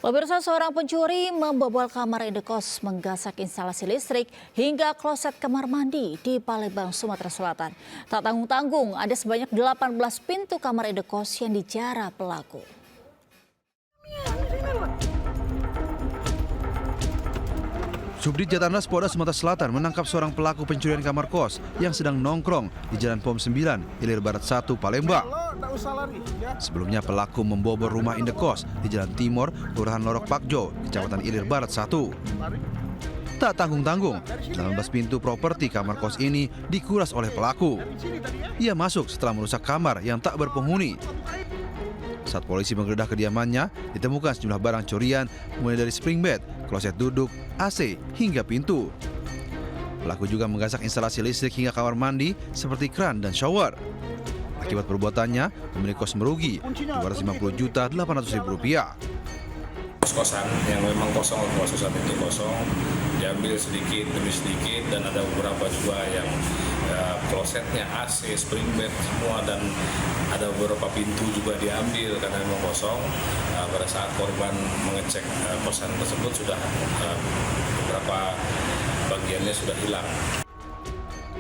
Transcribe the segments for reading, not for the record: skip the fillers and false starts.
Pemirsa, seorang pencuri membobol kamar indekos, menggasak instalasi listrik hingga kloset kamar mandi di Palembang, Sumatera Selatan. Tak tanggung-tanggung, ada sebanyak 18 pintu kamar indekos yang dijara pelaku. Subdit Jatantras Polda Sumatera Selatan menangkap seorang pelaku pencurian kamar kos yang sedang nongkrong di Jalan POM 9, Ilir Barat 1, Palembang. Sebelumnya pelaku membobol rumah indekos di Jalan Timur, Kelurahan Lorok Pakjo, Kecamatan Ilir Barat 1. Tak tanggung-tanggung, 18 pintu properti kamar kos ini dikuras oleh pelaku. Ia masuk setelah merusak kamar yang tak berpenghuni. Saat polisi menggeledah kediamannya, ditemukan sejumlah barang curian mulai dari spring bed, kloset duduk, AC, hingga pintu. Pelaku juga menggasak instalasi listrik hingga kamar mandi seperti kran dan shower. Akibat perbuatannya, pemilik kos merugi Rp250.800.000. Kos-kosan yang memang kosong, kos-kosan itu kosong, diambil sedikit demi sedikit, dan ada beberapa juga yang klosetnya AC, spring bed semua, dan ada beberapa pintu juga diambil karena memang kosong. Pada saat korban mengecek kosan tersebut sudah beberapa bagiannya sudah hilang.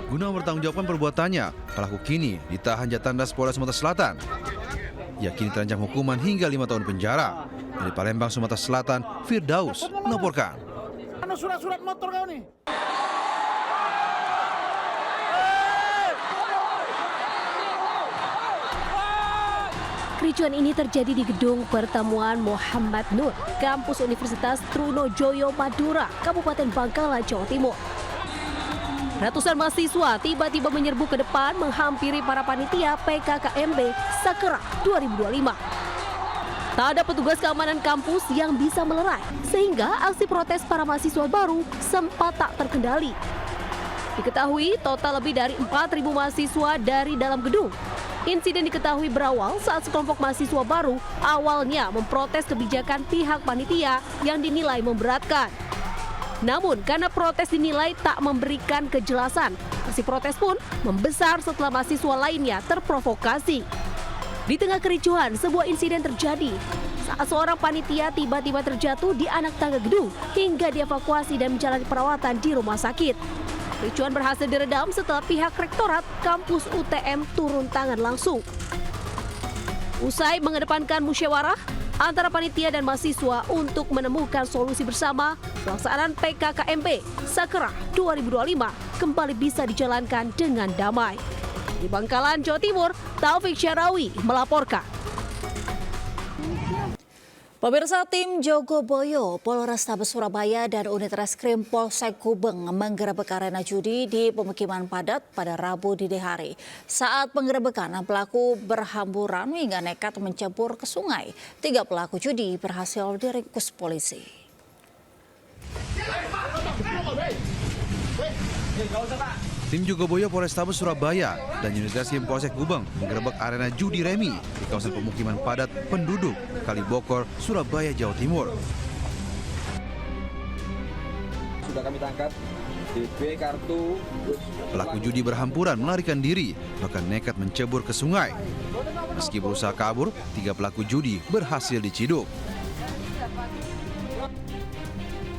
Guna mempertanggungjawabkan perbuatannya, pelaku kini ditahan Jatantras Polda Sumatera Selatan. Ia kini terancam hukuman hingga 5 tahun penjara. Dari Palembang, Sumatera Selatan, Firdaus melaporkan. Mana surat-surat motor kau nih? Kericuan ini terjadi di gedung pertemuan Muhammad Nur, kampus Universitas Trunojoyo Madura, Kabupaten Bangkalan, Jawa Timur. Ratusan mahasiswa tiba-tiba menyerbu ke depan menghampiri para panitia PKKMB Sakerah 2025. Tak ada petugas keamanan kampus yang bisa melerai, sehingga aksi protes para mahasiswa baru sempat tak terkendali. Diketahui total lebih dari 4.000 mahasiswa dari dalam gedung. Insiden diketahui berawal saat sekelompok mahasiswa baru awalnya memprotes kebijakan pihak panitia yang dinilai memberatkan. Namun karena protes dinilai tak memberikan kejelasan, aksi protes pun membesar setelah mahasiswa lainnya terprovokasi. Di tengah kericuhan, sebuah insiden terjadi saat seorang panitia tiba-tiba terjatuh di anak tangga gedung hingga dievakuasi dan menjalani perawatan di rumah sakit. Kericuhan berhasil diredam setelah pihak rektorat kampus UTM turun tangan langsung. Usai mengedepankan musyawarah antara panitia dan mahasiswa untuk menemukan solusi bersama, pelaksanaan PKKMB Sakerah 2025 kembali bisa dijalankan dengan damai. Di Bangkalan, Jawa Timur, Taufik Syarawi melaporkan. Pemirsa, tim Jogoboyo, Polrestabes Surabaya dan unit reskrim Polsek Gubeng menggerebek arena judi di pemukiman padat pada Rabu dini hari. Saat penggerebekan, pelaku berhamburan hingga nekat mencebur ke sungai. 3 pelaku judi berhasil diringkus polisi. Tim Jogoboyo Polrestabes Surabaya dan unit reskrim Polsek Gubeng menggerebek arena judi remi di kawasan pemukiman padat penduduk Kalibokor, Surabaya, Jawa Timur. Sudah kami tangkap DB kartu. Pelaku judi berhamburan melarikan diri, bahkan nekat mencebur ke sungai. Meski berusaha kabur, 3 pelaku judi berhasil diciduk.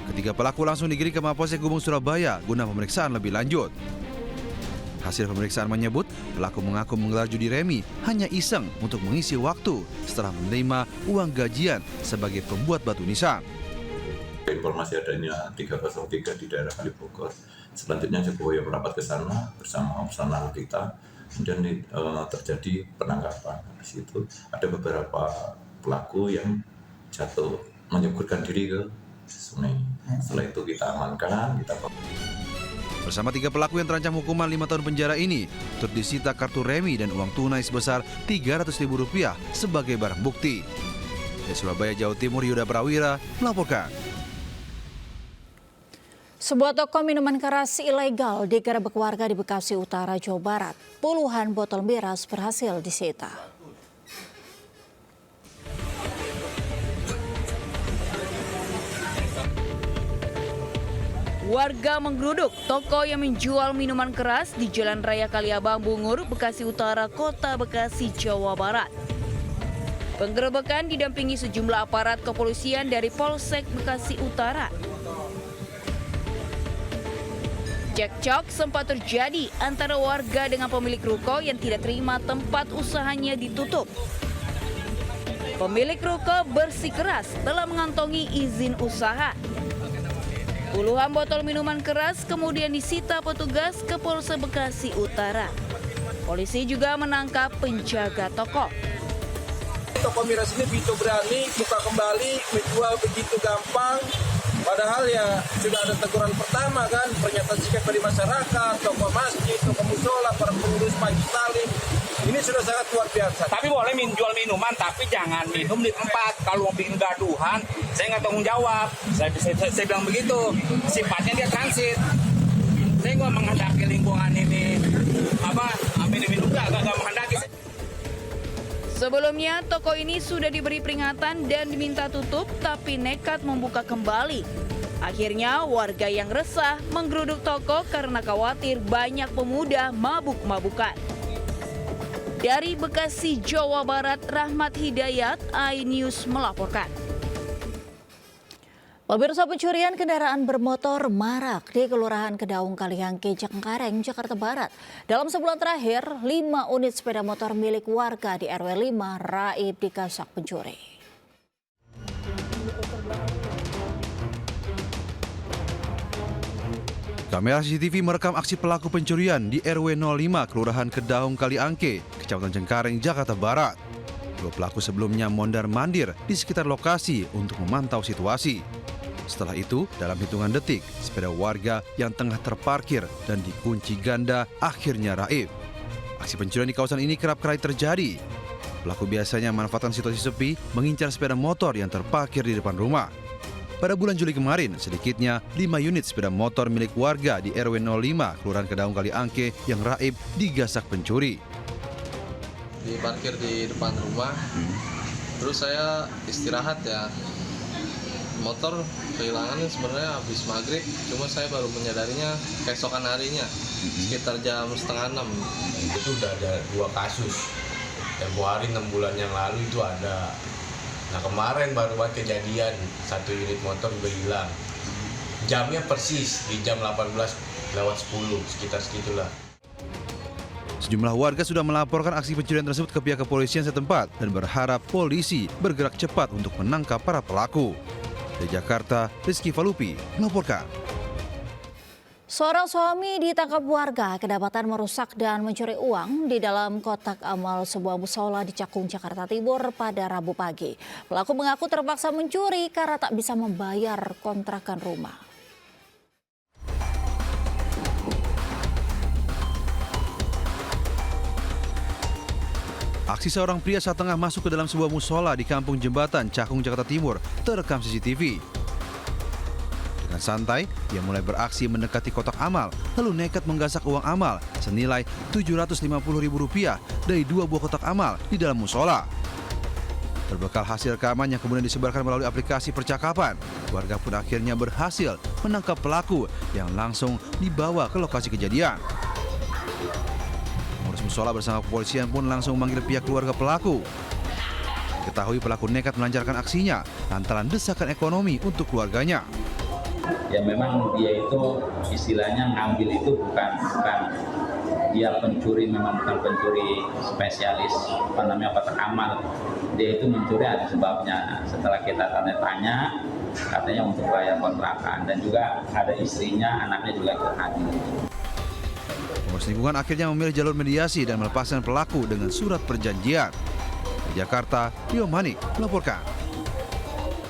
Ketiga pelaku langsung digiring ke Mapolsek Gubeng, Surabaya guna pemeriksaan lebih lanjut. Hasil pemeriksaan menyebut pelaku mengaku menggelar judi remi hanya iseng untuk mengisi waktu setelah menerima uang gajian sebagai pembuat batu nisan. Informasi adanya 303 di daerah Kalibokor. Selanjutnya Jogoboyo merapat ke sana bersama personal kita. Kemudian terjadi penangkapan. Di situ ada beberapa pelaku yang jatuh menyeburkan diri ke sungai. Setelah itu kita amankan, kita Bersama 3 pelaku yang terancam hukuman 5 tahun penjara ini, turut disita kartu remi dan uang tunai sebesar Rp300.000 sebagai barang bukti. Dari Surabaya, Jawa Timur, Yuda Prawira melaporkan. Sebuah toko minuman keras ilegal digerebek warga di Bekasi Utara, Jawa Barat. Puluhan botol miras berhasil disita. Warga menggeruduk toko yang menjual minuman keras di Jalan Raya Kaliabang Bungur, Bekasi Utara, Kota Bekasi, Jawa Barat. Penggerebekan didampingi sejumlah aparat kepolisian dari Polsek Bekasi Utara. Cekcok sempat terjadi antara warga dengan pemilik ruko yang tidak terima tempat usahanya ditutup. Pemilik ruko bersikeras telah mengantongi izin usaha. Puluhan botol minuman keras kemudian disita petugas ke Polsek Bekasi Utara. Polisi juga menangkap penjaga toko. Toko miras ini begitu berani buka kembali, menjual begitu gampang. Padahal ya sudah ada teguran pertama kan, pernyataan sikap dari masyarakat, toko masjid, toko musola, para pengurus majlis taklim. Ini sudah sangat luar biasa. Tapi boleh jual minuman, tapi jangan minum di tempat. Kalau mau bikin gaduhan, saya nggak tanggung jawab. Saya bilang begitu. Sifatnya dia transit. Saya nggak menghendaki lingkungan ini minum nggak menghendaki. Sebelumnya, toko ini sudah diberi peringatan dan diminta tutup, tapi nekat membuka kembali. Akhirnya, warga yang resah menggeruduk toko karena khawatir banyak pemuda mabuk-mabukan. Dari Bekasi, Jawa Barat, Rahmat Hidayat, iNews melaporkan. Pemirsa, pencurian kendaraan bermotor marak di Kelurahan Kedaung Kaliangke, Cengkareng, Jakarta Barat. Dalam sebulan terakhir, 5 unit sepeda motor milik warga di RW 5 Raib digasak pencuri. Kamera CCTV merekam aksi pelaku pencurian di RW 05 Kelurahan Kedaung Kaliangke, Kecamatan Cengkareng, Jakarta Barat. Dua pelaku sebelumnya mondar-mandir di sekitar lokasi untuk memantau situasi. Setelah itu, dalam hitungan detik, sepeda warga yang tengah terparkir dan dikunci ganda akhirnya raib. Aksi pencurian di kawasan ini kerap kali terjadi. Pelaku biasanya memanfaatkan situasi sepi, mengincar sepeda motor yang terparkir di depan rumah. Pada bulan Juli kemarin, sedikitnya 5 unit sepeda motor milik warga di RW 05 Kelurahan Kedaung Kaliangke yang raib digasak pencuri. Diparkir di depan rumah, terus saya istirahat ya. Motor kehilangan sebenarnya habis maghrib, cuma saya baru menyadarinya keesokan harinya sekitar jam 5:30. Itu udah ada 2 kasus. Tempo hari 6 bulan yang lalu itu ada. Nah kemarin baru banget kejadian 1 unit motor juga hilang. Jamnya persis di jam 18:10, sekitar segitulah. Sejumlah warga sudah melaporkan aksi pencurian tersebut ke pihak kepolisian setempat dan berharap polisi bergerak cepat untuk menangkap para pelaku. Dari Jakarta, Rizky Falupi melaporkan. Seorang suami ditangkap warga kedapatan merusak dan mencuri uang di dalam kotak amal sebuah musola di Cakung, Jakarta Timur pada Rabu pagi. Pelaku mengaku terpaksa mencuri karena tak bisa membayar kontrakan rumah. Aksi seorang pria saat tengah masuk ke dalam sebuah musola di Kampung Jembatan, Cakung, Jakarta Timur terekam CCTV. Dengan santai, ia mulai beraksi mendekati kotak amal, lalu nekat menggasak uang amal senilai Rp750.000 dari 2 buah kotak amal di dalam musola. Berbekal hasil rekaman yang kemudian disebarkan melalui aplikasi percakapan, warga pun akhirnya berhasil menangkap pelaku yang langsung dibawa ke lokasi kejadian. Pengurus musola bersama kepolisian pun langsung memanggil pihak keluarga pelaku. Diketahui pelaku nekat melancarkan aksinya lantaran desakan ekonomi untuk keluarganya. Ya memang dia itu istilahnya ngambil itu bukan dia pencuri, memang bukan pencuri spesialis kotak amal. Dia itu mencuri ada sebabnya. Setelah kita tanya katanya untuk bayar kontrakan dan juga ada istrinya, anaknya juga ikut hadir. Pengurus lingkungan akhirnya memilih jalur mediasi dan melepaskan pelaku dengan surat perjanjian. Di Jakarta, Rio Manik melaporkan.